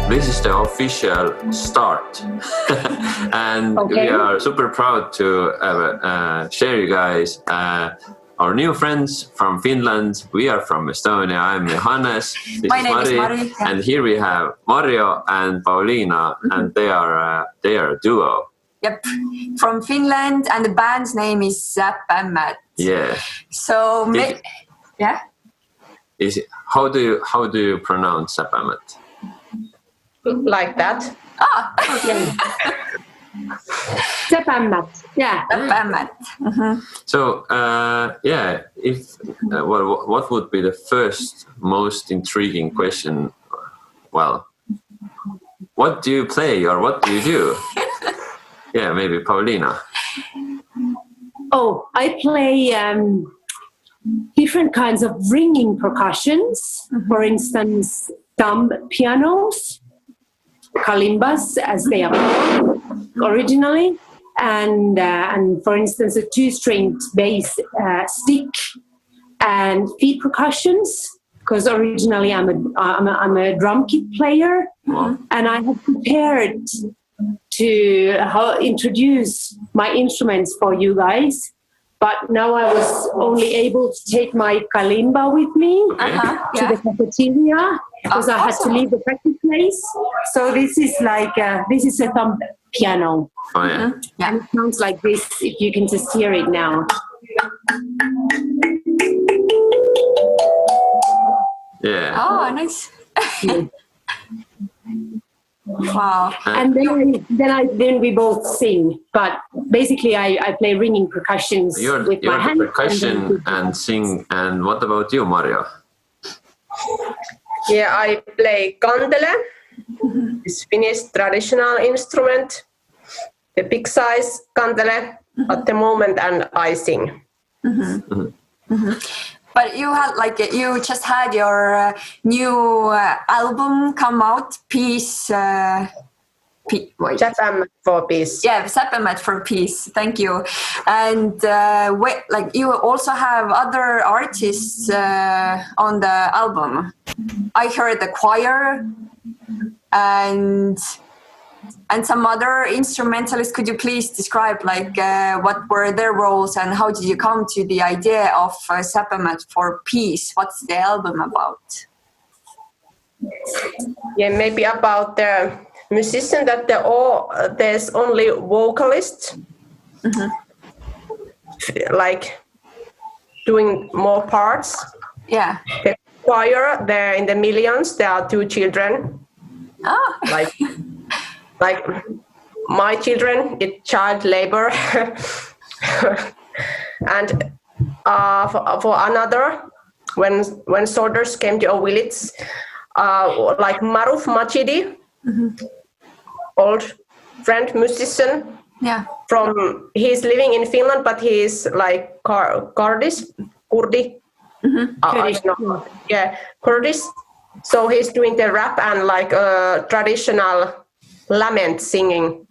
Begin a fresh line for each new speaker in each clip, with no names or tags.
this is the official start. And we are super proud to share you guys our new friends from Finland. We are from Estonia. I'm Johannes.
My name is Mari.
And here we have Mario and Pauliina, and they are a duo.
Yep, from Finland, and the band's name is Zäpämmät.
Yeah.
So, yeah.
Is it, how do you pronounce Zäpämmät?
Like that.
Okay.
Zäpämmät. Yeah.
Zäpämmät. Mm-hmm.
So, if what would be the first most intriguing question? Well, what do you play or what do you do? Yeah, maybe Pauliina.
Oh, I play different kinds of ringing percussions. Mm-hmm. For instance, thumb pianos, kalimbas, as they are called originally, and for instance, a 2-stringed bass stick, and feet percussions. Because originally I'm a drum kit player, and I have prepared to introduce my instruments for you guys. But now I was only able to take my kalimba with me to the cafeteria because I had to leave the practice place. So this is a thumb piano.
Oh yeah.
Yeah.
And it sounds like this if you can just hear it now.
Yeah.
Oh, nice. Wow.
And then we both sing, but basically I play ringing percussions with my hands.
You're the percussion and sing. And what about you, Mario?
Yeah, I play kantele, this Finnish traditional instrument, the big size kantele at the moment, and I sing.
Mm-hmm. Mm-hmm. But you just had your new album come out, Peace.
Zäpämmät for Peace.
Yeah, Zäpämmät for Peace. Thank you. And you also have other artists on the album. I heard the choir and some other instrumentalists. Could you please describe what were their roles and how did you come to the idea of Zäpämmät for Peace? What's the album about?
Yeah, maybe about the musician that there's only vocalists, like doing more parts.
Yeah.
The choir, they're in the millions. There are 2 children.
Oh.
Like my children, it's child labor. And for another, when soldiers came to our village, like Maruf Machidi, old friend musician.
Yeah.
He's living in Finland, but he's like Kurdish. I don't know. Yeah, Kurdish. So he's doing the rap and traditional lament singing.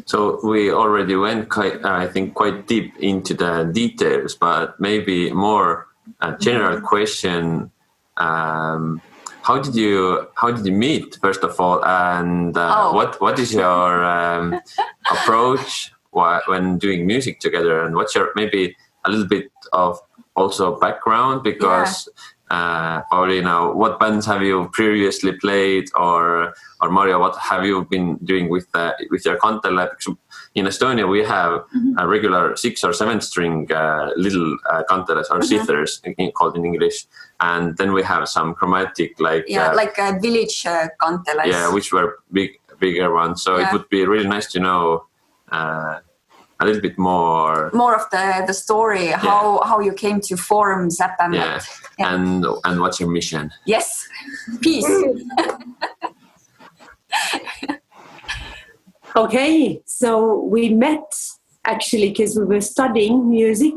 So we already went, I think, quite deep into the details, but maybe more a general question. How did you meet, first of all, and what is your approach when doing music together, and what's your maybe a little bit of also background, because Pauliina, what bands have you previously played, or Mario, what have you been doing with your kantele? In Estonia, we have a regular 6 or 7 string little kanteles or zithers, called in English, and then we have some chromatic
like village kanteles.
Yeah, which were bigger ones. So it would be really nice to know a little bit more
of the story, how you came to form Zäpämmät.
Yeah. And what's your mission?
Yes, peace.
Okay, so we met actually because we were studying music,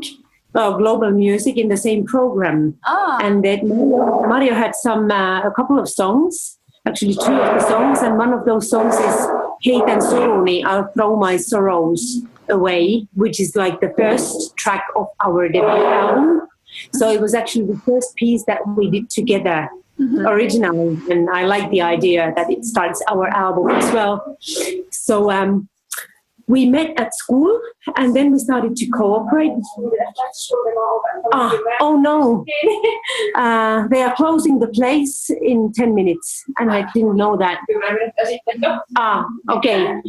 global music, in the same program. And that Mario had a couple of songs, actually 2 of the songs, and one of those songs is Heitän suruni, I'll throw my sorrows away, which is like the first track of our debut album. So it was actually the first piece that we did together. originally, and I like the idea that it starts our album as well. So we met at school, and then we started to cooperate. Oh no, they are closing the place in 10 minutes, and I didn't know that. Okay.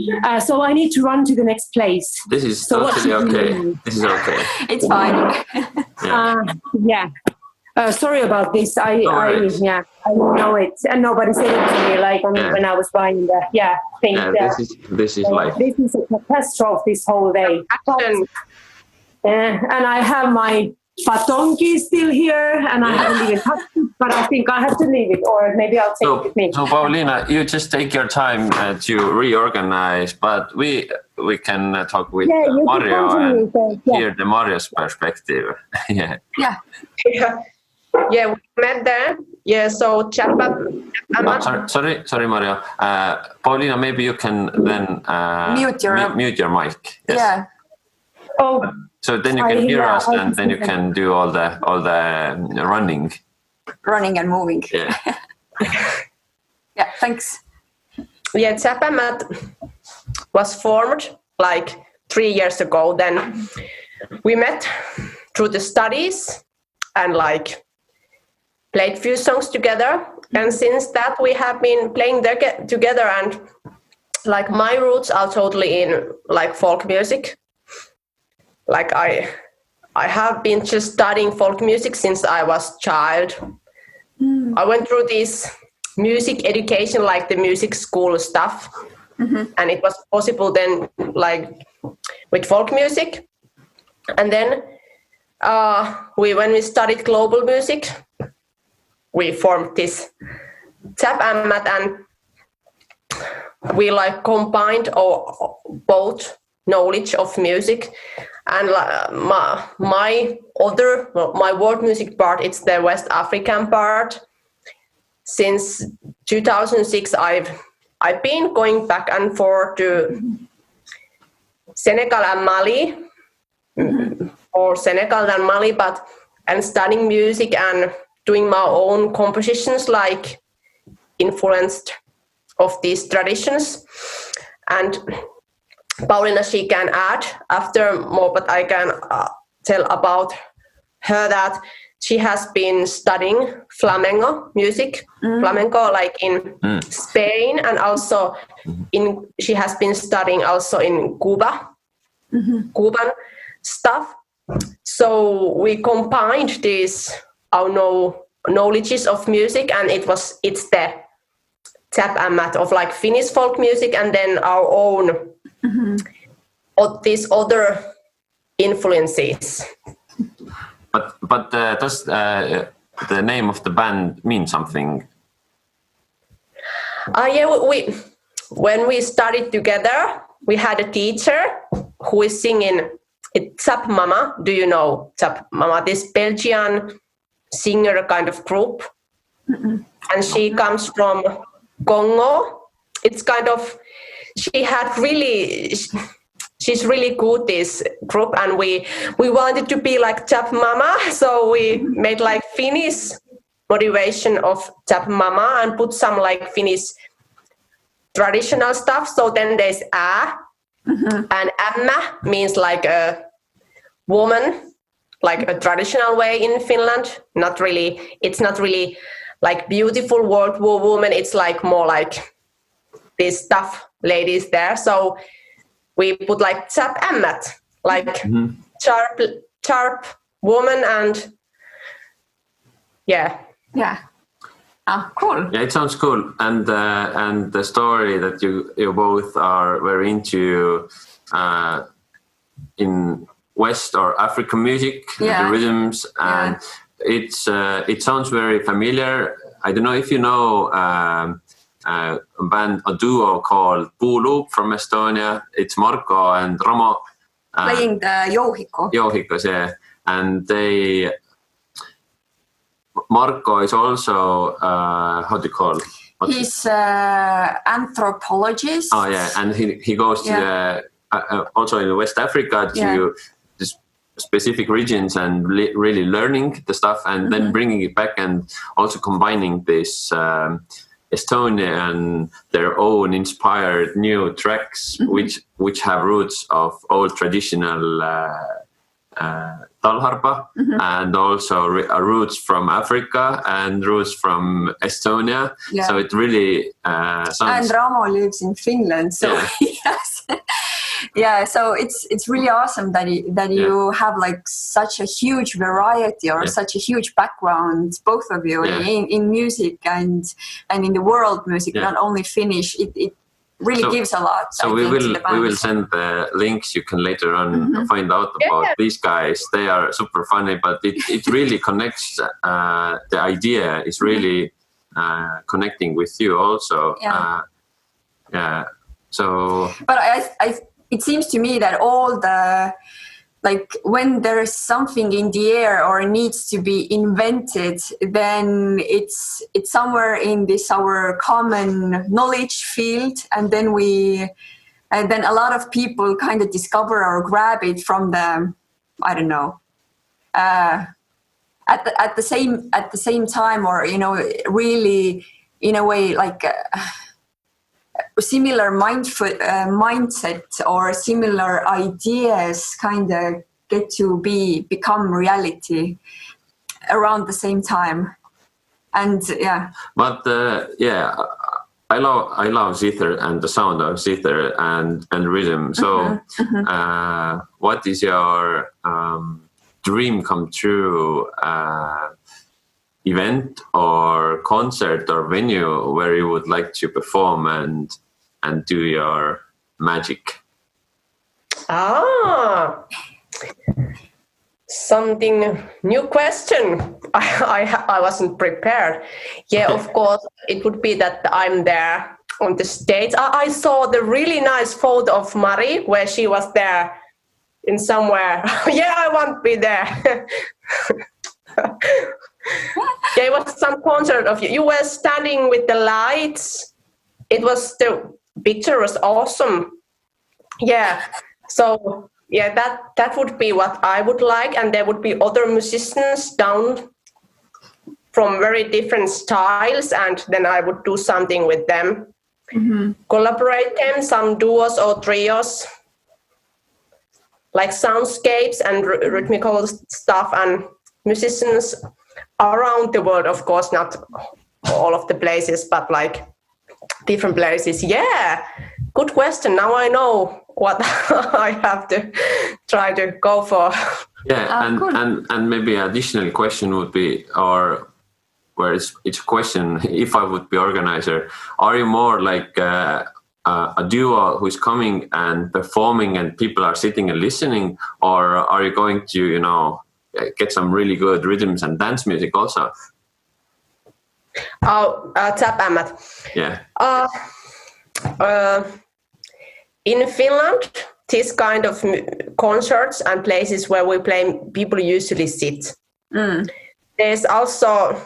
So I need to run to the next place.
This is totally okay. This is okay.
It's fine.
Yeah. Sorry about this. I know it, and nobody said it to me. Like when I was buying the thing.
This is like
this is a catastrophe. This whole day. And I have my patonki still here, and I haven't even touched it. But I think I have to leave it, or maybe I'll take it with me.
So Pauliina, you just take your time to reorganize, but we can talk with Mario and hear the Mario's perspective.
Yeah.
Yeah, we met there. Yeah, so
Sorry, Mario. Pauliina, maybe you can then mute your mic. Yes.
Yeah.
Oh.
So then you can hear us, and then you can do all the running
and moving.
Yeah.
Yeah. Thanks.
Yeah, Zäpämmät was formed like 3 years ago. Then we met through the studies and like played few songs together, and since that we have been playing together, and like my roots are totally in like folk music. Like I have been just studying folk music since I was child. I went through this music education, like the music school stuff, and it was possible then like with folk music. And then when we studied global music, we formed this Zäpämmät, and we like combined both knowledge of music and my world music part. It's the West African part. Since 2006, I've been going back and forth to Senegal and Mali, or Senegal and Mali, and studying music and doing my own compositions, like influenced of these traditions. And Pauliina, she can add after more, but I can tell about her that she has been studying flamenco music, flamenco like in Spain, and also she has been studying also in Cuba, Cuban stuff. So we combined our knowledges of music, and it's the Zäpämmät of like Finnish folk music, and then our own of these other influences.
But does the name of the band mean something?
When we studied together, we had a teacher who is singing. It's Zäpämmät. Do you know Zäpämmät? This Belgian singer kind of group, and she comes from Congo. It's kind of she's really good, this group, and we wanted to be like Zäpämmät, so we made like Finnish motivation of Zäpämmät and put some like Finnish traditional stuff. So then there's and ämmä means like a woman, like a traditional way in Finland. It's not really like beautiful word woman. It's like more like this tough ladies there. So we put like Zäpämmät, like sharp woman, and yeah.
Cool.
Yeah, it sounds cool, and the story that you both are very into in West or African music, the rhythms, and it sounds very familiar. I don't know if you know a duo called Puuluup from Estonia. It's Marko and Romo
playing the Jouhiko.
Jouhikos, yeah, and Marko is also how do you call it?
He's anthropologist.
Oh yeah, and he goes to also in West Africa to specific regions and really learning the stuff and then bringing it back and also combining this Estonian, their own inspired new tracks, which have roots of old traditional talharpa and also roots from Africa and roots from Estonia. Yeah. So it really sounds...
And Ramo lives in Finland, so yes. Yeah, so it's really awesome that you have like such a huge variety or such a huge background, both of you, in music and in the world music, not only Finnish. It really gives a lot.
So we will send the links. You can later on find out about these guys. They are super funny, but it really connects. The idea is really connecting with you also. So,
but it seems to me that all the, like, when there's something in the air or needs to be invented, then it's somewhere in this our common knowledge field, and then a lot of people kind of discover or grab it from the, I don't know, at the same time, or really in a way like. Similar mindset or similar ideas kind of get to become reality around the same time, and
But I love zither and the sound of zither and rhythm. So, what is your dream come true? Event or concert or venue where you would like to perform and do your magic?
Something new question. I wasn't prepared. Yeah, of course, it would be that I'm there on the stage. I saw the really nice photo of Mari where she was there in somewhere. Yeah, I want to be there. Yeah, it was some concert of you. You were standing with the lights. The picture was awesome. Yeah. So yeah, that would be what I would like, and there would be other musicians down from very different styles, and then I would do something with them. Collaborate them, some duos or trios, like soundscapes and rhythmical stuff, and musicians around the world, of course, not all of the places, but like different places. Yeah, good question. Now I know what I have to try to go for.
Yeah, and maybe an additional question would be, or where it's a question, if I would be organizer, are you more like a duo who's coming and performing and people are sitting and listening, or are you going to, get some really good rhythms and dance music also?
Zäpämmät.
Yeah.
In Finland, this kind of concerts and places where we play, people usually sit. There's also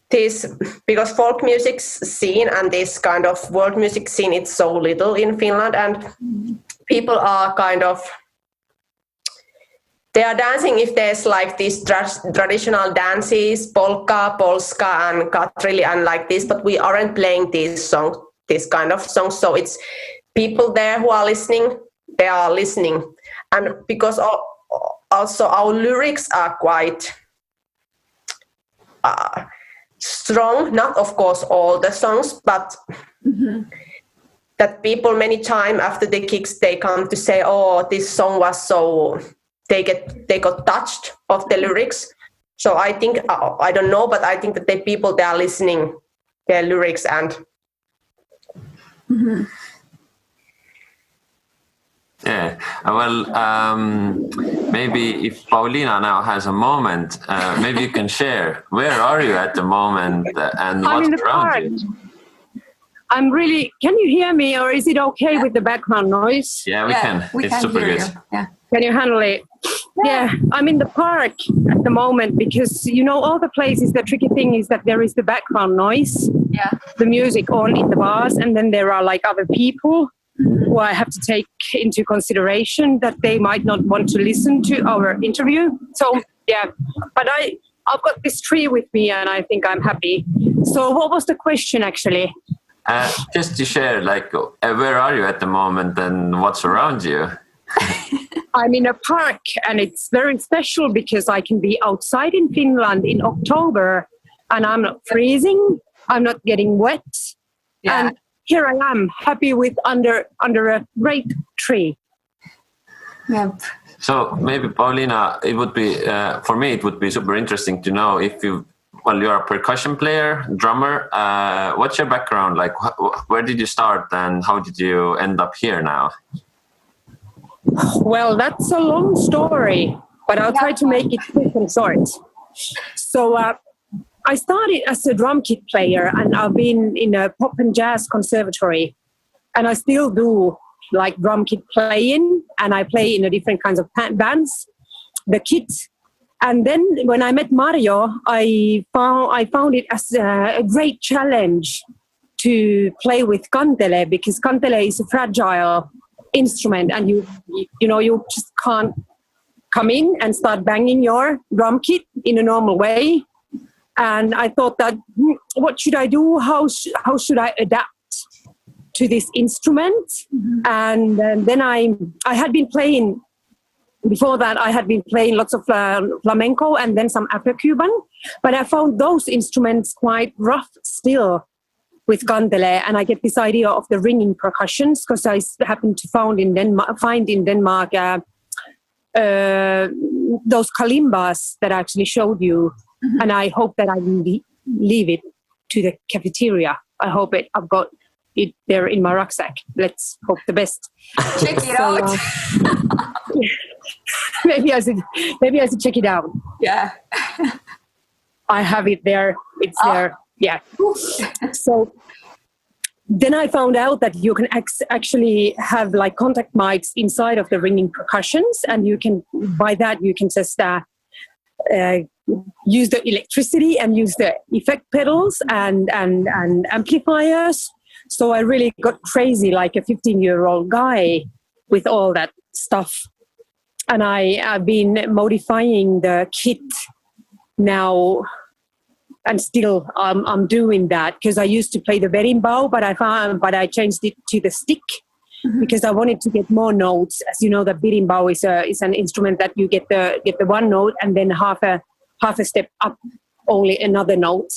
this, because folk music scene and this kind of world music scene, it's so little in Finland, and people are kind of, they are dancing if there's like these traditional dances, polka, polska, and katrilli, and like this, but we aren't playing these songs, this kind of songs. So it's people there who are listening, they are listening. And because also our lyrics are quite strong, not of course all the songs, but that people many times after the gigs, they come to say, oh, this song was so... They got touched of the lyrics. So I think, I don't know, but I think that the people, they are listening their lyrics and...
Yeah, well, maybe if Pauliina now has a moment, maybe you can share. Where are you at the moment and what's around you?
I'm really... Can you hear me, or is it okay with the background noise?
Yeah, we can. It's super good.
Yeah.
Can you handle it? Yeah, I'm in the park at the moment because, all the places, the tricky thing is that there is the background noise, the music on in the bars, and then there are like other people. who I have to take into consideration that they might not want to listen to our interview. So yeah, but I've got this tree with me and I think I'm happy. So what was the question actually?
Just to share, like, where are you at the moment and what's around you?
I'm in a park and it's very special because I can be outside in Finland in October and I'm not freezing, I'm not getting wet.
Yeah.
And here I am, happy with under a great tree.
Yep.
So maybe Pauliina, it would be, for me, it would be super interesting to know if you're a percussion player, drummer, what's your background? Like, where did you start and how did you end up here now?
Well, that's a long story, but I'll try to make it quick and short. So I started as a drum kit player and I've been in a pop and jazz conservatory and I still do like drum kit playing and I play in a different kinds of bands, the kit. And then when I met Mario, I found it as a great challenge to play with kantele because kantele is a fragile instrument and you just can't come in and start banging your drum kit in a normal way. And I thought that, what should I do? How should I adapt to this instrument? And then I had been playing, before that I had been playing lots of flamenco and then some Afro-Cuban, but I found those instruments quite rough still with kantele, and I get this idea of the ringing percussions because I happened to find in Denmark those kalimbas that I actually showed you, and I hope that I will leave it to the cafeteria. I hope I've got it there in my rucksack. Let's hope the best.
Check it out.
Maybe I should check it out.
Yeah.
I have it there. It's there. Yeah. So then I found out that you can actually have like contact mics inside of the ringing percussions, and you can, by that you can just use the electricity and use the effect pedals and amplifiers. So I really got crazy like a 15-year-old guy with all that stuff. And I've been modifying the kit now, and still I'm doing that because I used to play the berimbau, but I changed it to the stick because I wanted to get more notes. As you know, the berimbau is an instrument that you get the one note and then half a step up, only another note.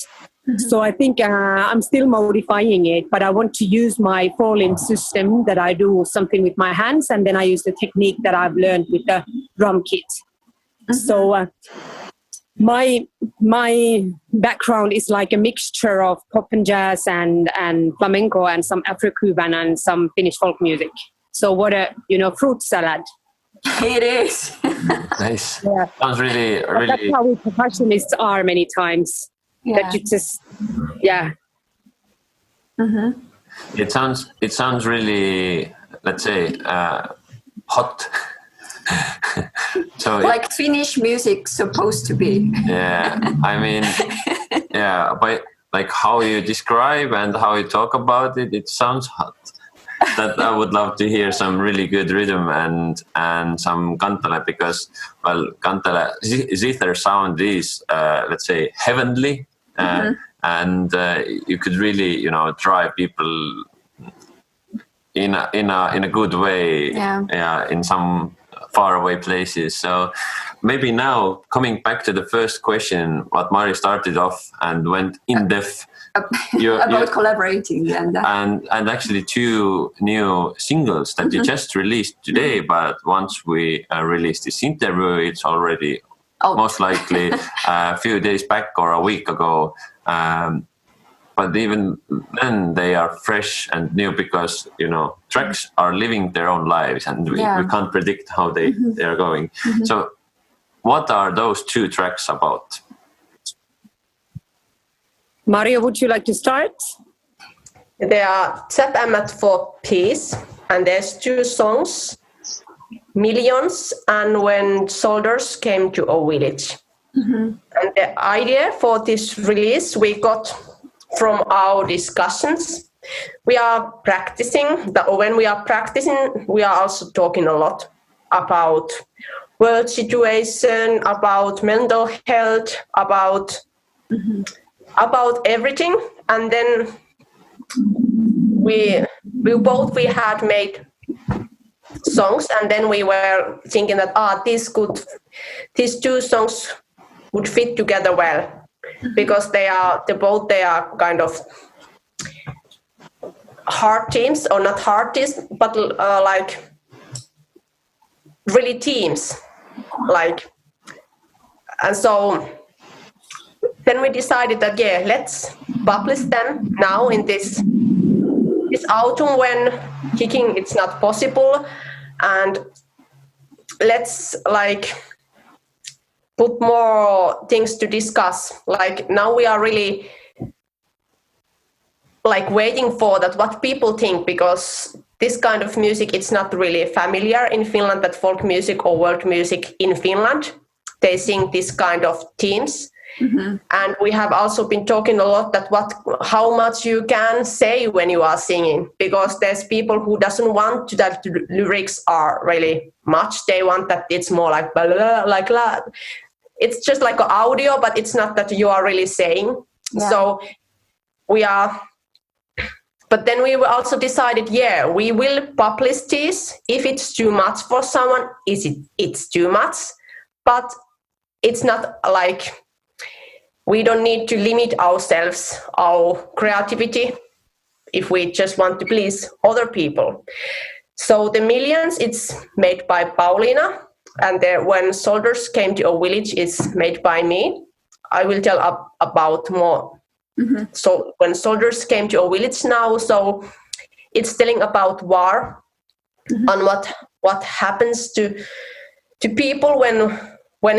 So I think I'm still modifying it, but I want to use my four-limb system that I do something with my hands, and then I use the technique that I've learned with the drum kit. So my background is like a mixture of pop and jazz and flamenco and some Afro-Cuban and some Finnish folk music. So what a fruit salad.
It is.
Nice.
Yeah.
Sounds really.
That's how we percussionists are many times.
Yeah.
That you just, yeah.
Mm-hmm.
It sounds really, let's say, hot. So
like Finnish music supposed to be.
Yeah, I mean, yeah, but like how you describe and how you talk about it, it sounds hot. That I would love to hear some really good rhythm and some kantele, because well, kantele zither sound is let's say heavenly, and you could really drive people in a good way, in some faraway places. So maybe now coming back to the first question, what Mari started off and went in depth.
About collaborating
and actually 2 new singles that you just released today, but once we release this interview, it's already most likely a few days back or a week ago, but even then they are fresh and new because tracks are living their own lives and we can't predict how they are going. So what are those 2 tracks about?
Mario, would you like to start?
They are Zäpämmät for Peace, and there's 2 songs, Millions and When Soldiers Came to Our Village. And the idea for this release we got from our discussions we are practicing, when we are practicing, we are also talking a lot about world situation, about mental health, about everything. And then we had made songs, and then we were thinking that these two songs would fit together well, because they are kind of hard themes, or not hard themes, but like really themes, like. And so then we decided that let's publish them now in this autumn when kicking it's not possible, and let's like put more things to discuss. Like now we are really like waiting for that what people think, because this kind of music, it's not really familiar in Finland, that folk music or world music in Finland, they sing this kind of themes. And we have also been talking a lot that how much you can say when you are singing, because there's people who doesn't want that the lyrics are really much. They want that it's more like blah, blah, like that. It's just like an audio, but it's not that you are really saying. Yeah. So but then we also decided, we will publish this. If it's too much for someone, it's too much, but it's not like, we don't need to limit ourselves, our creativity, if we just want to please other people. So the Millions, it's made by Pauliina, and When Soldiers Came to a Village is made by me. I will tell about more. So When Soldiers Came to a Village now, so it's telling about war, and what happens to people when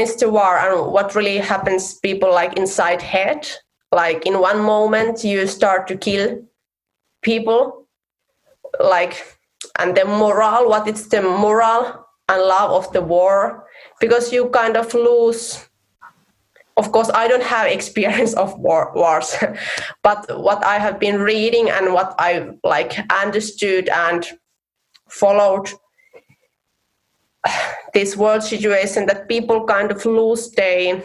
it's the war, and what really happens people like inside head. Like in one moment you start to kill people, like, and the moral, what is the moral and love of the war, because you kind of lose. Of course, I don't have experience of wars, but what I have been reading and what I like understood and followed this world situation, that people kind of lose their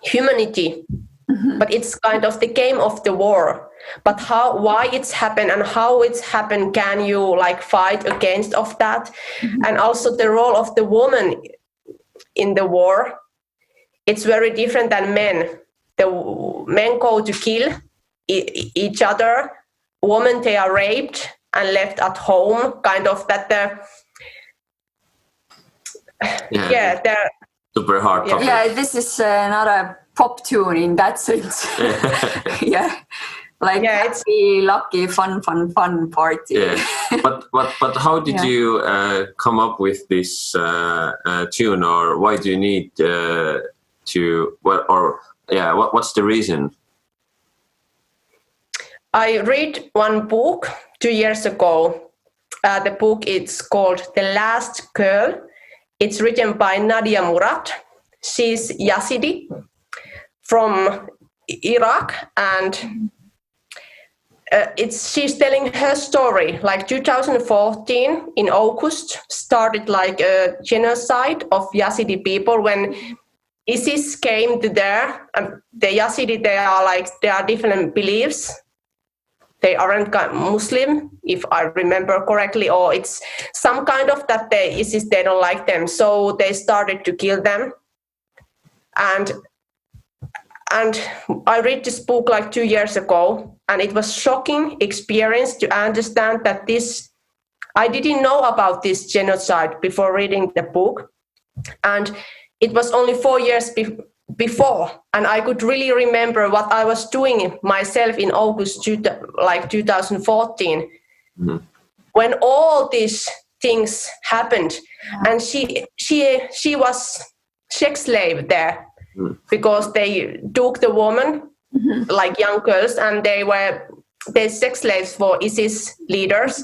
humanity. But it's kind of the game of the war. But why it's happened and how it's happened, can you like fight against of that? And also the role of the woman in the war, it's very different than men. The men go to kill each other. Women, they are raped and left at home, kind of that they're
super hard topic.
Yeah, this is not a pop tune in that sense. It's happy, lucky, fun party.
Yeah, but how did you come up with this tune, or why do you need what's the reason?
I read one book 2 years ago. The book is called The Last Girl. It's written by Nadia Murad. She's Yazidi from Iraq, and she's telling her story. Like 2014 in August started like a genocide of Yazidi people when ISIS came to there. The Yazidi, they are different beliefs. They aren't Muslim, if I remember correctly, or it's some kind of that ISIS, they don't like them. So they started to kill them. And I read this book like 2 years ago, and it was shocking experience to understand that I didn't know about this genocide before reading the book. And it was only 4 years before, and I could really remember what I was doing myself in August 2014, when all these things happened. And she was sex slave there, because they took the woman, like young girls, and they sex slaves for ISIS leaders.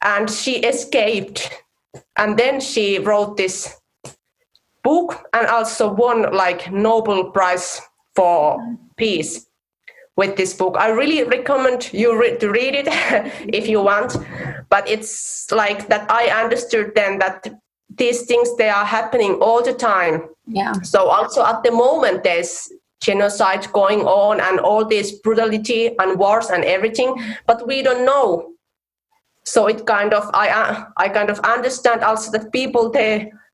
And she escaped, and then she wrote this book and also won like Nobel Prize for Peace with this book. I really recommend you to read it if you want. But it's like that I understood then that these things, they are happening all the time.
Yeah.
So also at the moment there's genocide going on and all this brutality and wars and everything, but we don't know. So it kind of, I kind of understand also that people,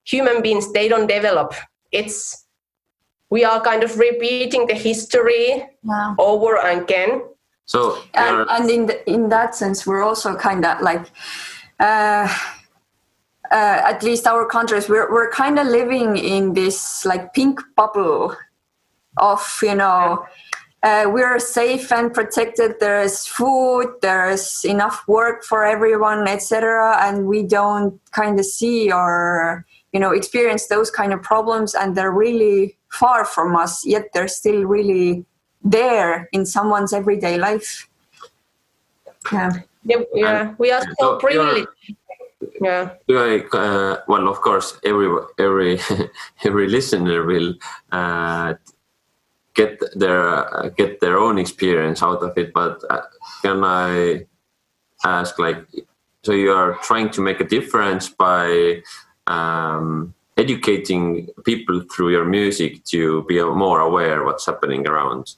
human beings, they don't develop. We are kind of repeating the history over and again.
So
and in that sense, we're also kind of like, at least our countries, we're kind of living in this like pink bubble of, you know, we're safe and protected. There's food, there's enough work for everyone, etc. And we don't kind of see or, you know, experience those kind of problems, and they're really far from us, yet they're still really there in someone's everyday life.
Yeah, we are so privileged. Yeah.
Like, well, of course, every listener will get their own experience out of it. But can I ask, like, so you are trying to make a difference by educating people through your music to be more aware what's happening around?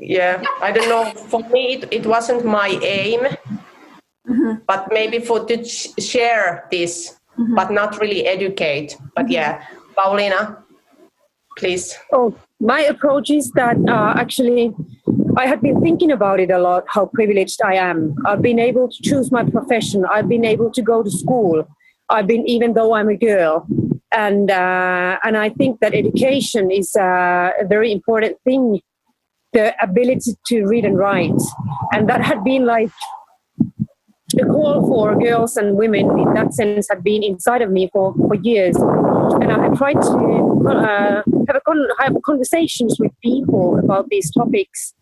Yeah, I don't know. For me, it wasn't my aim, but maybe to share this, but not really educate. But yeah, Pauliina, please.
Oh, my approach is that actually I have been thinking about it a lot, how privileged I am. I've been able to choose my profession. I've been able to go to school. Even though I'm a girl. And I think that education is a very important thing, the ability to read and write. And that had been like a call for girls and women in that sense had been inside of me for years. And I have tried to have conversations with people about these topics.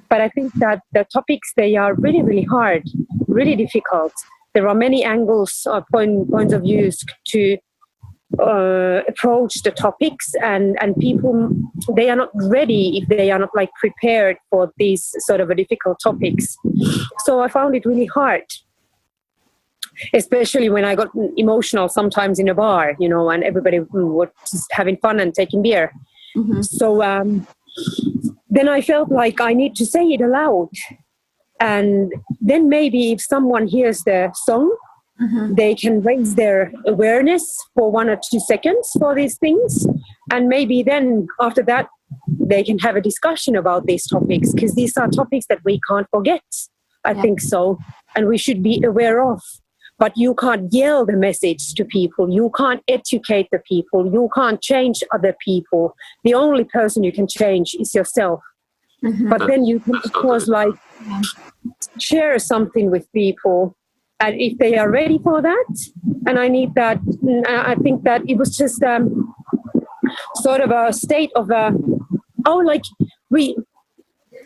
But I think that the topics, they are really, really hard, really difficult. There are many angles or points of view to approach the topics, and people, they are not ready if they are not like prepared for these sort of a difficult topics. So I found it really hard, especially when I got emotional sometimes in a bar, you know, and everybody was just having fun and taking beer. So then I felt like I need to say it aloud, and then maybe if someone hears the song, they can raise their awareness for 1 or 2 seconds for these things. And maybe then after that, they can have a discussion about these topics, because these are topics that we can't forget. I think so. And we should be aware of. But you can't yell the message to people. You can't educate the people. You can't change other people. The only person you can change is yourself. But then you can, of course, like share something with people. And if they are ready for that, and I need that, I think that it was just sort of a state of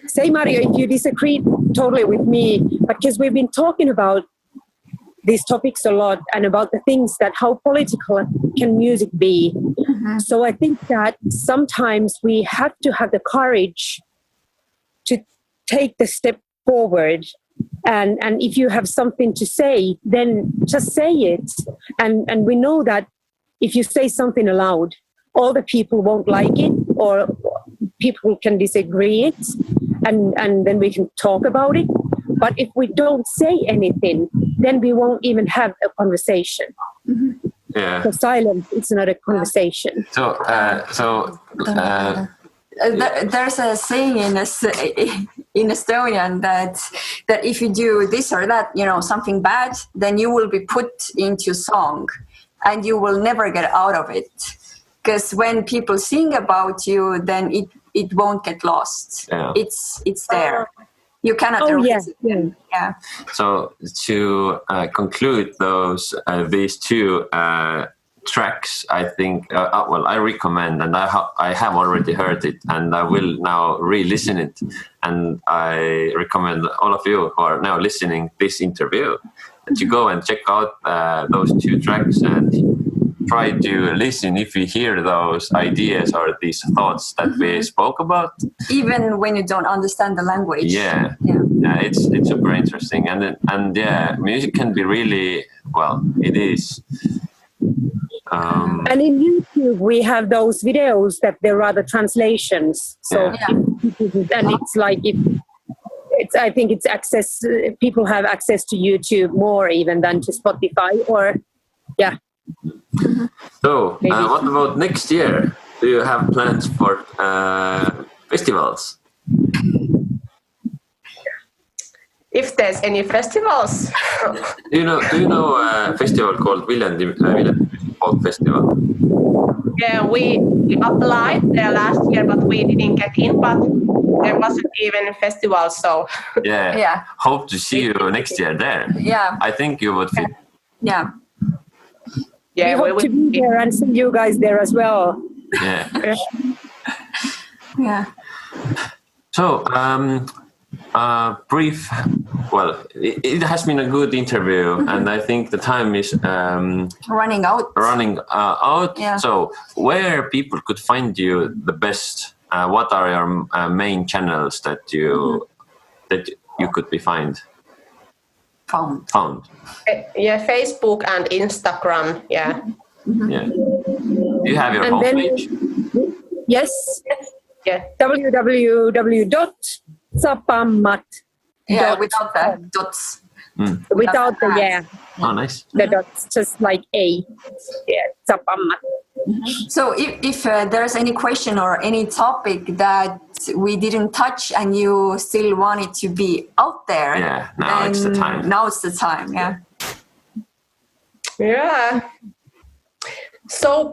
say, Mario, if you disagree totally with me, because we've been talking about these topics a lot and about the things that how political can music be. So I think that sometimes we have to have the courage to take the step forward. And if you have something to say, then just say it. And we know that if you say something aloud, all the people won't like it, or people can disagree it, and then we can talk about it. But if we don't say anything, then we won't even have a conversation.
Yeah.
So silence, it's not a conversation.
There's a saying in Estonian that if you do this or that, you know, something bad, then you will be put into song and you will never get out of it. Because when people sing about you, then it won't get lost. Yeah. It's there. You cannot erase it. Yeah.
So to conclude these two tracks, I think, I recommend, and I have already heard it, and I will now re-listen it, and I recommend all of you who are now listening this interview that you go and check out those two tracks and try to listen if you hear those ideas or these thoughts that we spoke about.
Even when you don't understand the language.
Yeah, it's super interesting, and yeah, music can be really, well, it is.
And in YouTube, we have those videos that there are the translations. So, and it's like I think it's access. People have access to YouTube more even than to Spotify or,
So, what about next year? Do you have plans for festivals?
If there's any festivals.
Do you know a festival called Viljandi Folk Festival?
Yeah, we applied there last year, but we didn't get in. But there wasn't even a festival, so
Hope to see you next year there.
Yeah,
I think you would fit.
yeah.
Yeah,
we hope to be there and see you guys there as well.
Yeah.
Yeah.
So, brief. Well, it has been a good interview, and I think the time is
Running out.
Yeah. So, where people could find you the best? What are your main channels that you could be found?
Yeah, Facebook and Instagram. Yeah.
Yeah. Do you have your homepage?
Yes.
Yeah.
www.Zäpämmät.
Yeah, without the dots.
Without the
Oh, nice.
the dots, just like A. Yeah, Zäpämmät.
So if there's any question or any topic that we didn't touch and you still want it to be out there,
now it's the time.
Now it's the time,
Yeah. So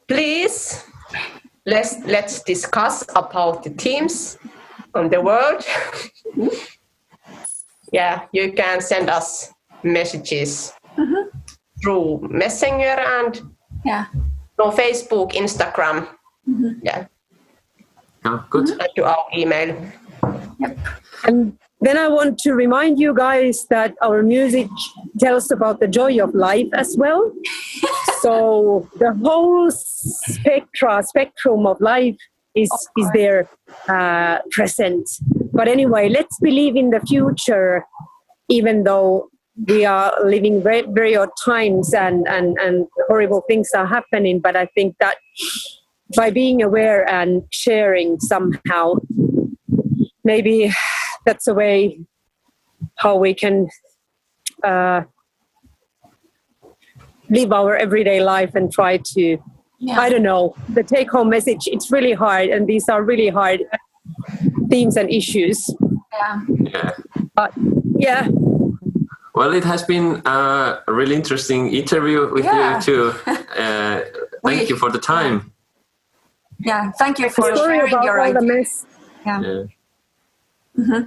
please, let's discuss about the teams on the world. Yeah, you can send us messages through Messenger and on Facebook, Instagram. Yeah.
Oh, good.
And to our email.
Yep.
And then I want to remind you guys that our music tells about the joy of life as well. So the whole spectrum of life is there present. But anyway, let's believe in the future, even though we are living very, very odd times and horrible things are happening. But I think that by being aware and sharing somehow, maybe that's a way how we can live our everyday life and try to, I don't know, the take-home message. It's really hard, and these are really hard themes and issues.
Yeah.
But
well, it has been a really interesting interview with you too. Thank you for the time.
Yeah, thank you for
Sorry
sharing
about
your
all the
ideas.
mess.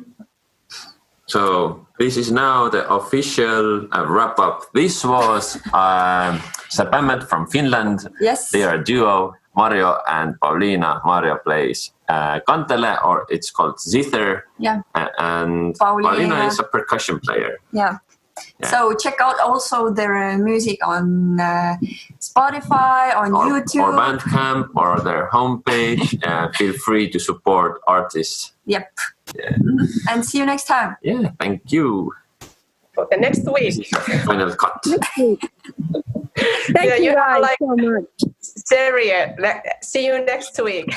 So this is now the official wrap-up. This was Zäpämmät from Finland.
Yes.
They are a duo, Mario and Pauliina. Mario plays kantele, or it's called zither.
Yeah.
And Pauliina is a percussion player.
Yeah. So check out also their music on Spotify, on YouTube.
Or Bandcamp, or their homepage. Feel free to support artists.
Yep.
Yeah.
And see you next time.
Yeah, thank you.
For the next week.
Final cut.
Thank you guys so much.
Serious. See you next week.